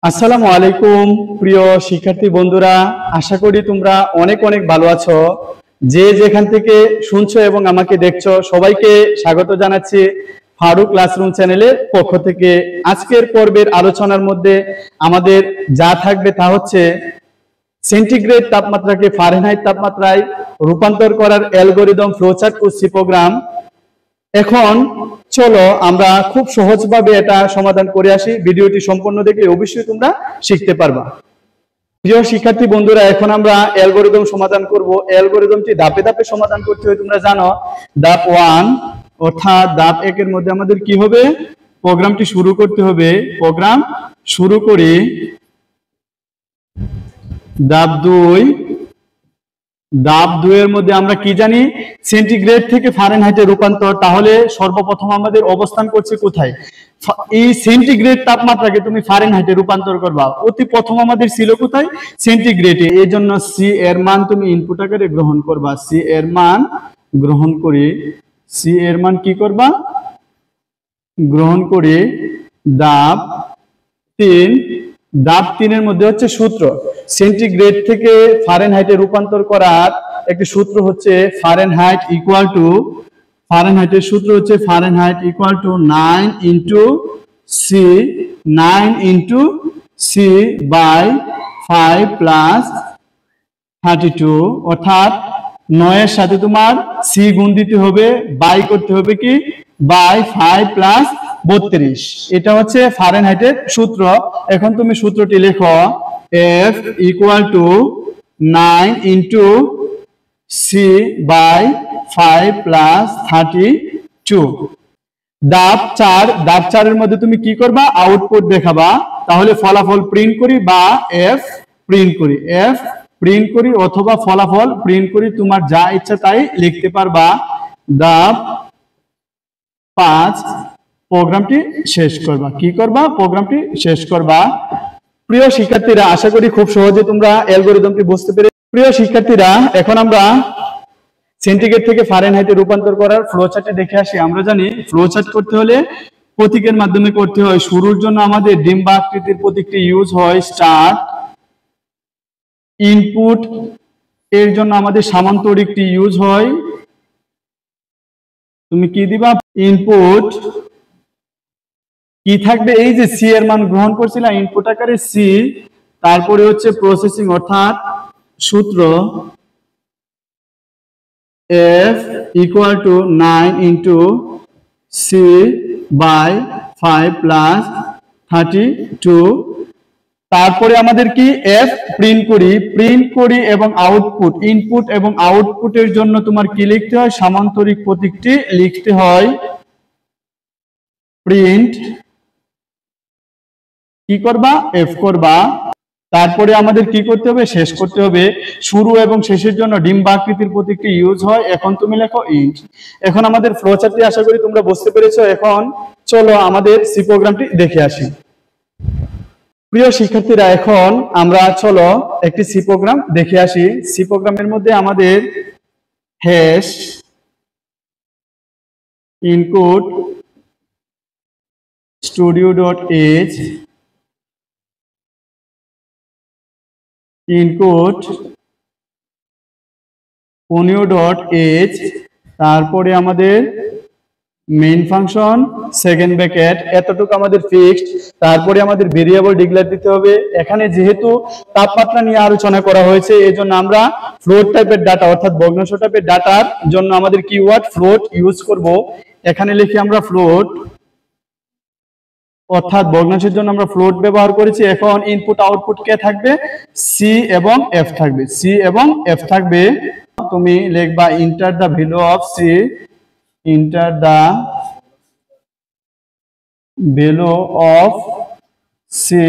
আসসালামু আলাইকুম প্রিয় শিক্ষার্থী বন্ধুরা, আশা করি তোমরা অনেক অনেক ভালো আছো। যে যেখান থেকে শুনছো এবং আমাকে দেখছো সবাইকে স্বাগত জানাচ্ছি ফারুক ক্লাসরুম চ্যানেলের পক্ষ থেকে। আজকের পর্বের আলোচনার মধ্যে আমাদের যা থাকবে তা হচ্ছে সেন্টিগ্রেড তাপমাত্রাকে ফারেনহাইট তাপমাত্রায় রূপান্তর করার অ্যালগরিদম, ফ্লোচার্ট ও সি প্রোগ্রাম। এখন চলো আমরা খুব সহজভাবে এটা সমাধান করে আসি। ভিডিওটি সম্পূর্ণ দেখলে অবশ্যই তোমরা শিখতে পারবা। প্রিয় শিক্ষার্থী বন্ধুরা, এখন আমরা অ্যালগরিদম সমাধান করব। অ্যালগরিদমটি ধাপে ধাপে সমাধান করতে হয়, তোমরা জানো। ধাপ 1 অর্থাৎ ধাপ 1 এর মধ্যে আমাদের কি হবে, প্রোগ্রামটি শুরু করতে হবে। প্রোগ্রাম শুরু করি। ধাপ 2 এর মধ্যে আমরা কি জানি, সেন্টিগ্রেড থেকে ফারেনহাইটে রূপান্তর। তাহলে সর্বপ্রথম আমাদের অবস্থান করছে কোথায়, এই সেন্টিগ্রেড তাপমাত্রাকে তুমি ফারেনহাইটে রূপান্তর করবা। অতি প্রথম আমাদের ছিল কোথায়, সেন্টিগ্রেডে। এই জন্য সি এর মান তুমি ইনপুট আকারে গ্রহণ করবা। সি এর মান গ্রহণ করে, সি এর মান কি করবা, গ্রহণ করে। ধাপ 3 এর মধ্যে হচ্ছে সূত্র, সেন্টিগ্রেড থেকে ফারেনহাইটে রূপান্তর করার একটি সূত্র হচ্ছে ফারেনহাইট ইকুয়াল টু, ফারেনহাইটের সূত্র হচ্ছে Fahrenheit equal to 9 into C, 9 into C by 5 plus 32, অর্থাৎ 9 এর সাথে তোমার সি গুণ দিতে হবে, বাই করতে হবে কি, বাই 5 প্লাস 32। এটা হচ্ছে ফারেনহাইটের সূত্র। এখন তুমি সূত্রটি লেখো, F equal to 9 into C by 5 plus 32। ধাপ 4 এর মধ্যে তুমি কি করবা, আউটপুট দেখাবা। তাহলে ফলাফল প্রিন্ট করি বা এফ প্রিন্ট করি, এফ প্রিন্ট করি অথবা ফলাফল প্রিন্ট করি, তোমার যা ইচ্ছা তাই লিখতে পারবা। ধাপ 5 প্রোগ্রামটি শেষ করবা। কি করবা, প্রোগ্রামটি শেষ করবা। প্রিয় শিক্ষার্থীরা, আশা করি খুব সহজে তোমরা অ্যালগরিদমটি বুঝতে পেরে। প্রিয় শিক্ষার্থীরা, এখন আমরা সেন্টিগ্রেড থেকে ফারেনহাইটে রূপান্তর করার ফ্লোচার্টে দেখে আসি। আমরা জানি ফ্লোচার্ট করতে হলে প্রতীকের মাধ্যমে করতে হয়। শুরুর জন্য আমাদের ডিম্ব আকৃতির প্রতীকটি ইউজ হয়, স্টার্ট। ইনপুট এর জন্য আমাদের সামান্তরিকটি ইউজ হয়। তুমি কি দিবা, ইনপুট কি থাকবে, এই যে সি এর মান গ্রহণ করছিলাম ইনপুট আকারে সি, তারপরে হচ্ছে প্রসেসিং অর্থাৎ সূত্র F equal to 9 into C by 5 plus 32। তারপরে আমাদের কি, F প্রিন্ট করি এবং আউটপুট, ইনপুট এবং আউটপুটের জন্য তোমার কি লিখতে হয়, সামান্তরিক প্রতীকটি লিখতে হয়। প্রিন্ট কি করবা, F করবা। তারপরে আমাদের কি করতে হবে, শেষ করতে হবে। শুরু এবং শেষের জন্য ডিম্ব আকৃতির প্রতীকটি ইউজ হয়। এখন তুমি লেখো ইন্ট। এখন আমাদের ফ্লোচার্টটি আশা করি তোমরা বুঝতে পেরেছো। এখন চলো আমাদের সি প্রোগ্রামটি দেখে আসি। প্রিয় শিক্ষার্থীরা, এখন আমরা চলো একটি সি প্রোগ্রাম দেখে আসি। সি প্রোগ্রামের মধ্যে আমাদের hash input studio.h input ponyo.h, তারপরে আমাদের মেইন ফাংশন সেকেন্ড ব্র্যাকেট, এতটুকু আমাদের ফিক্সড। তারপরে আমাদের ভেরিয়েবল ডিক্লেয়ার দিতে হবে। এখানে যেহেতু তাপমাত্রা নিয়ে আলোচনা করা হয়েছে, এজন্য আমরা ফ্লোট টাইপের ডাটা অর্থাৎ ভগ্নাংশ টাইপের ডাটার জন্য আমাদের কিওয়ার্ড ফ্লোট ইউজ করব। এখানে লিখি আমরা ফ্লোট, অর্থাৎ ভগ্নাংশের জন্য আমরা ফ্লোট ব্যবহার করেছি। এখন ইনপুট আউটপুট কে থাকবে, সি এবং এফ থাকবে, সি এবং এফ থাকবে। তুমি লিখবা enter the value of C, enter the value of C.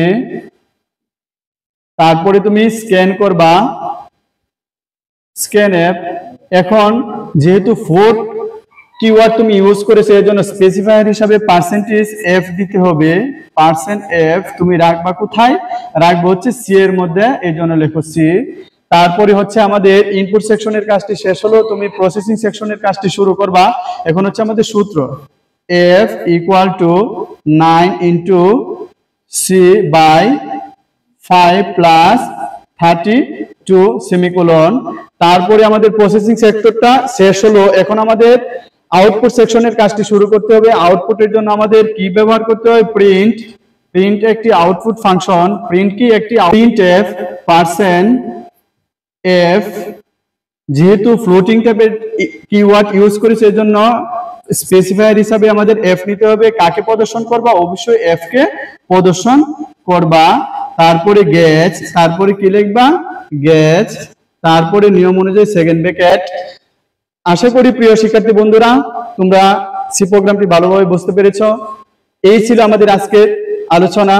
তারপরে তুমি স্ক্যান করবা, স্ক্যান এফ। এখন যেহেতু ফোর কিওয়ার্ড তুমি ইউজ করেছো, এর জন্য স্পেসিফায়ার হিসাবে %f দিতে হবে। %f তুমি রাখবা কোথায়, রাখবো হচ্ছে সি এর মধ্যে, এই জন্য লেখো সি। তারপরে হচ্ছে আমাদের ইনপুট সেকশনের কাজটি শেষ হলো, তুমি প্রসেসিং সেকশনের কাজটি শুরু করবা। এখন হচ্ছে আমাদের সূত্র F equal to 9 into C by 5 plus 32 semicolon. তারপরে আমাদের প্রসেসিং সেক্টরটা শেষ হলো। এখন আমাদের আউটপুট সেকশনের কাজটি শুরু করতে হবে। আউটপুটের জন্য আমাদের কি ব্যবহার করতে হবে? প্রিন্ট। প্রিন্ট একটি আউটপুট ফাংশন। প্রিন্ট কি? একটি প্রিন্ট এফ পার্সেন্ট এফ, যেহেতু ফ্লোটিং টাইপের কিওয়ার্ড ইউজ করেছে এজন্য স্পেসিফায়ার হিসাবে আমাদের এফ নিতে হবে। কাকে প্রদর্শন করবা? অবশ্যই এফ কে প্রদর্শন করবা। তারপরে গেজ, তারপরে কি লিখবা? গেজ, তারপরে নিয়ম অনুযায়ী সেকেন্ড ব্র্যাকেট। আশা করি প্রিয় শিক্ষার্থী বন্ধুরা তোমরা সি প্রোগ্রামটি ভালোভাবে বুঝতে পেরেছো। এই ছিল আমাদের আজকের আলোচনা।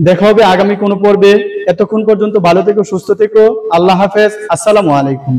দেখা হবে আগামী কোনো পর্বে। এতক্ষণ পর্যন্ত ভালো থেকো, সুস্থ থেকো। আল্লাহ হাফেজ। আসসালামু আলাইকুম।